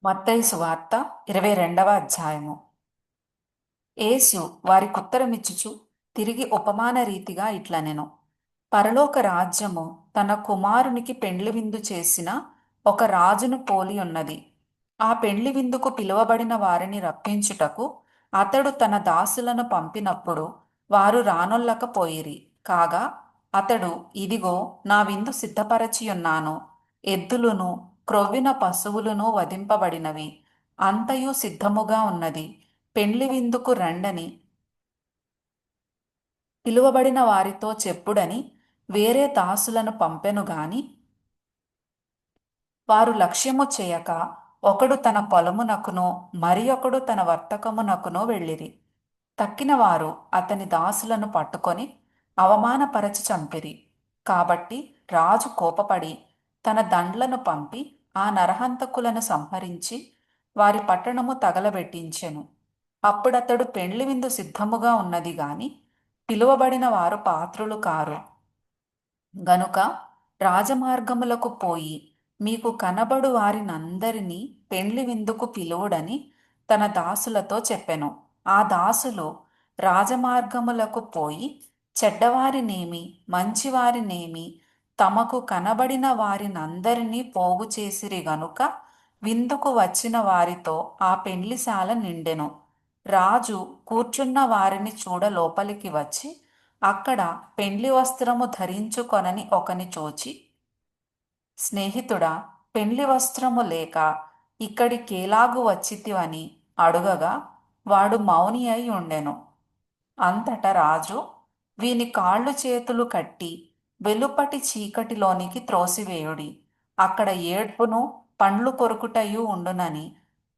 మత్తయి సువార్త 22వ అధ్యాయము. యేసు వారికుత్తరమిచ్చుచు తిరిగి ఉపమాన రీతిగా ఇట్లనెను. పరలోక రాజ్యము తన కుమారునికి పెండ్లి విందు చేసిన ఒక రాజును పోలి ఉన్నది. ఆ పెండ్లి విందుకు పిలువబడిన వారిని రప్పించుటకు అతడు తన దాసులను పంపినప్పుడు వారు రానొల్లకపోయిరి. కాగా అతడు, ఇదిగో నా విందు సిద్ధపరచియున్నాను, ఎద్దులును క్రొవ్విన పశువులును వధింపబడినవి, అంతయు సిద్ధముగా ఉన్నది, పెండ్లి విందుకు రండని పిలువబడిన వారితో చెప్పుడని వేరే దాసులను పంపెను గాని వారు లక్ష్యము చేయక ఒకడు తన పొలమునకునో మరి ఒకడు తన వర్తకమునకునో వెళ్ళిరి. తక్కిన వారు అతని దాసులను పట్టుకొని అవమానపరచి చంపిరి. కాబట్టి రాజు కోపపడి తన దండ్లను పంపి ఆ నరహంతకులను సంహరించి వారి పట్టణము తగలబెట్టించెను. అప్పుడతడు, పెండ్లి విందు సిద్ధముగా ఉన్నది గాని పిలువబడిన వారు పాత్రులు కారు. గనుక రాజమార్గములకు పోయి మీకు కనబడు వారినందరినీ పెండ్లి విందుకు పిలువుడని తన దాసులతో చెప్పెను. ఆ దాసులు రాజమార్గములకు పోయి చెడ్డవారినేమి మంచివారినేమి తమకు కనబడిన వారినందరినీ పోగు చేసిరి గనుక విందుకు వచ్చిన వారితో ఆ పెండ్లిశాల నిండెను. రాజు కూర్చున్న వారిని చూడ లోపలికి వచ్చి అక్కడ పెండ్లి వస్త్రము ధరించుకొనని ఒకని చూచి, స్నేహితుడా, పెండ్లి వస్త్రము లేక ఇక్కడికేలాగు వచ్చితివని అడుగగా వాడు మౌని అయి ఉండెను. అంతట రాజు, వీని కాళ్ళు చేతులు కట్టి వెలుపటి చీకటిలోనికి త్రోసివేయుడి, అక్కడ ఏడ్పును పండ్లు కొరుకుటయు ఉండునని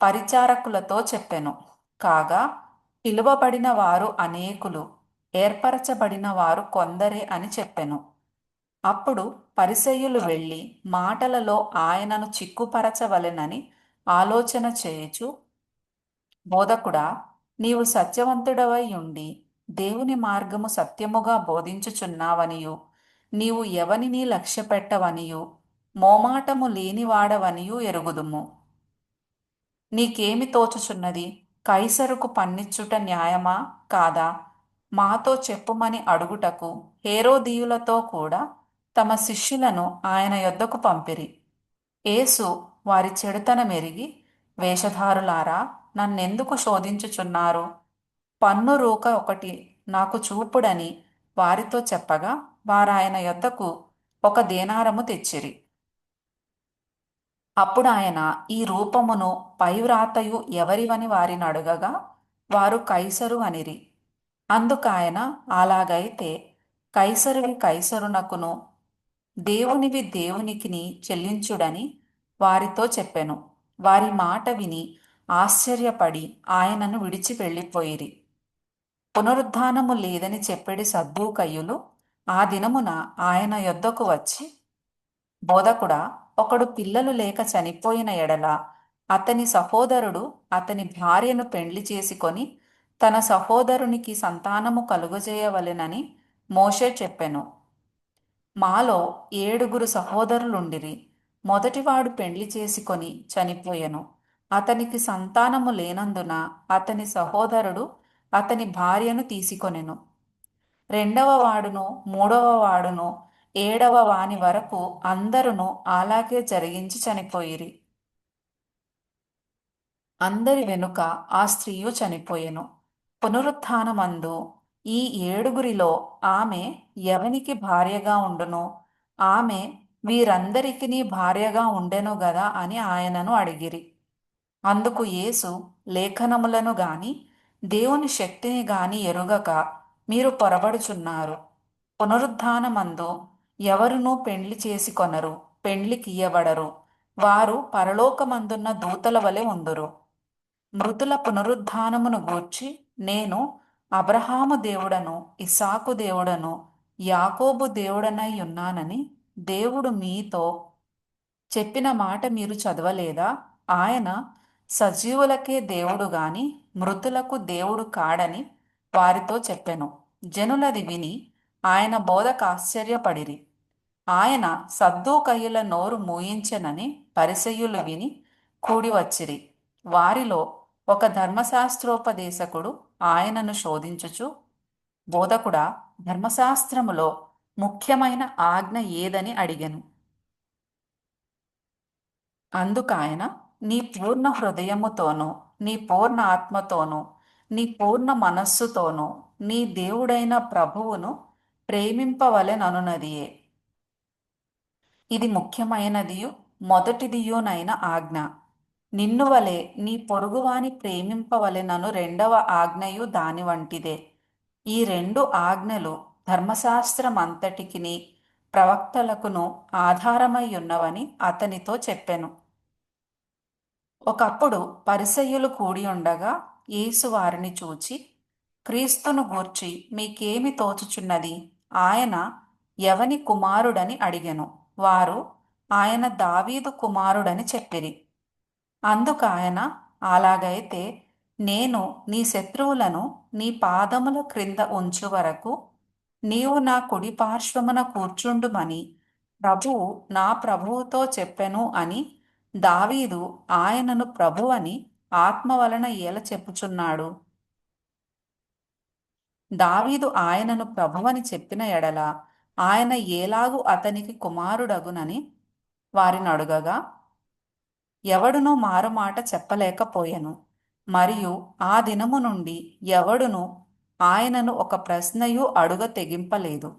పరిచారకులతో చెప్పెను. కాగా పిలువబడిన వారు అనేకులు, ఏర్పరచబడిన వారు కొందరే అని చెప్పెను. అప్పుడు పరిసయ్యులు వెళ్ళి మాటలలో ఆయనను చిక్కుపరచవలెనని ఆలోచన చేయుచు, బోధకుడా, నీవు సత్యవంతుడవై ఉండి దేవుని మార్గము సత్యముగా బోధించుచున్నావనియు నీవు ఎవనిని లక్ష్యపెట్టవనియు మోమాటము లేనివాడవనియు ఎరుగుదుము. నీకేమి తోచుచున్నది? కైసరుకు పన్నిచ్చుట న్యాయమా కాదా? మాతో చెప్పుమని అడుగుటకు హేరోదీయులతో కూడా తమ శిష్యులను ఆయన యొద్దకు పంపిరి. యేసు వారి చెడుతనమెరిగి, వేషధారులారా, నన్నెందుకు శోధించుచున్నారు? పన్ను రూక ఒకటి నాకు చూపుడని వారితో చెప్పగా వారాయన యొద్దకు ఒక దేనారము తెచ్చిరి. అప్పుడు ఆయన, ఈ రూపమును పైవ్రాతయు ఎవరివని వారిని అడుగగా వారు కైసరు అనిరి. అందుకాయన, అలాగైతే కైసరువి కైసరునకును దేవునివి దేవునికిని చెల్లించుడని వారితో చెప్పెను. వారి మాట విని ఆశ్చర్యపడి ఆయనను విడిచి వెళ్ళిపోయిరి. పునరుద్ధానము లేదని చెప్పెడి సద్దూకయ్యులు ఆ దినమున ఆయన యొద్దకు వచ్చి, బోధకుడా, ఒకడు పిల్లలు లేక చనిపోయిన ఎడల అతని సహోదరుడు అతని భార్యను పెండ్లి చేసుకొని తన సహోదరునికి సంతానము కలుగజేయవలెనని మోషే చెప్పెను. మాలో 7 సహోదరులుండిరి. మొదటివాడు పెండ్లి చేసుకొని చనిపోయెను. అతనికి సంతానము లేనందున అతని సహోదరుడు అతని భార్యను తీసుకొనెను. రెండవ వాడును, మూడవ వాడును, 7వ వాని వరకు అందరును అలాగే జరిగించి చనిపోయిరి. అందరి వెనుక ఆ స్త్రీయు చనిపోయెను. పునరుత్థానమందు ఈ 7 ఆమె ఎవనికి భార్యగా ఉండును? ఆమె వీరందరికినీ భార్యగా ఉండెను గదా అని ఆయనను అడిగిరి. అందుకు యేసు, లేఖనములను గాని దేవుని శక్తిని గాని ఎరుగక మీరు పొరబడుచున్నారు. పునరుత్థానమందు ఎవరునూ పెండ్లి చేసుకొనరు, పెండ్లికియ్యబడరు. వారు పరలోకమందున్న దూతల వలె ఉందురు. మృతుల పునరుత్థానమును గూర్చి నేను అబ్రహాము దేవుడను, ఇస్సాకు దేవుడను, యాకోబు దేవుడనై ఉన్నానని దేవుడు మీతో చెప్పిన మాట మీరు చదవలేదా? ఆయన సజీవులకే దేవుడు గాని మృతులకు దేవుడు కాడని వారితో చెప్పెను. జనులది విని ఆయన బోధకు ఆశ్చర్యపడిరి. ఆయన సద్దూకయ్యుల నోరు మూయించెనని పరిసయ్యులు విని కూడి వచ్చిరి. వారిలో ఒక ధర్మశాస్త్రోపదేశకుడు ఆయనను శోధించుచు, బోధకుడా, ధర్మశాస్త్రములో ముఖ్యమైన ఆజ్ఞ ఏదని అడిగెను. అందుకాయన, నీ పూర్ణ హృదయముతోనూ, నీ పూర్ణ ఆత్మతోనూ, నీ పూర్ణ మనస్సుతోనూ నీ దేవుడైన ప్రభువును ప్రేమింపవలెననున్నదియే. ఇది ముఖ్యమైనదియు మొదటిదియునైన ఆజ్ఞ. నిన్ను వలె నీ పొరుగువాని ప్రేమింపవలెనను రెండవ ఆజ్ఞయు దాని వంటిదే. ఈ రెండు ఆజ్ఞలు ధర్మశాస్త్రమంతటికిని ప్రవక్తలకును ఆధారమై ఉన్నవని అతనితో చెప్పెను. ఒకప్పుడు పరిసయ్యులు కూడి ఉండగా యేసు వారిని చూచి, క్రీస్తును గూర్చి మీకేమి తోచుచున్నది? ఆయన ఎవని కుమారుడని అడిగెను. వారు, ఆయన దావీదు కుమారుడని చెప్పిరి. అందుకాయన, అలాగైతే నేను నీ శత్రువులను నీ పాదముల క్రింద ఉంచు వరకు నీవు నా కుడి పార్శ్వమున కూర్చుండుమని ప్రభువు నా ప్రభువుతో చెప్పెను అని దావీదు ఆయనను ప్రభువని ఆత్మ వలన ఏల చెప్పుచున్నాడు. దావీదు ఆయనను ప్రభువని చెప్పిన ఎడల ఆయన ఏలాగు అతనికి కుమారుడగునని వారిని అడుగగా, ఎవడునూ మారుమాట చెప్పలేకపోయెను. మరియు ఆ దినము నుండి ఎవడును ఆయనను ఒక ప్రశ్నయు అడుగ తెగింపలేదు.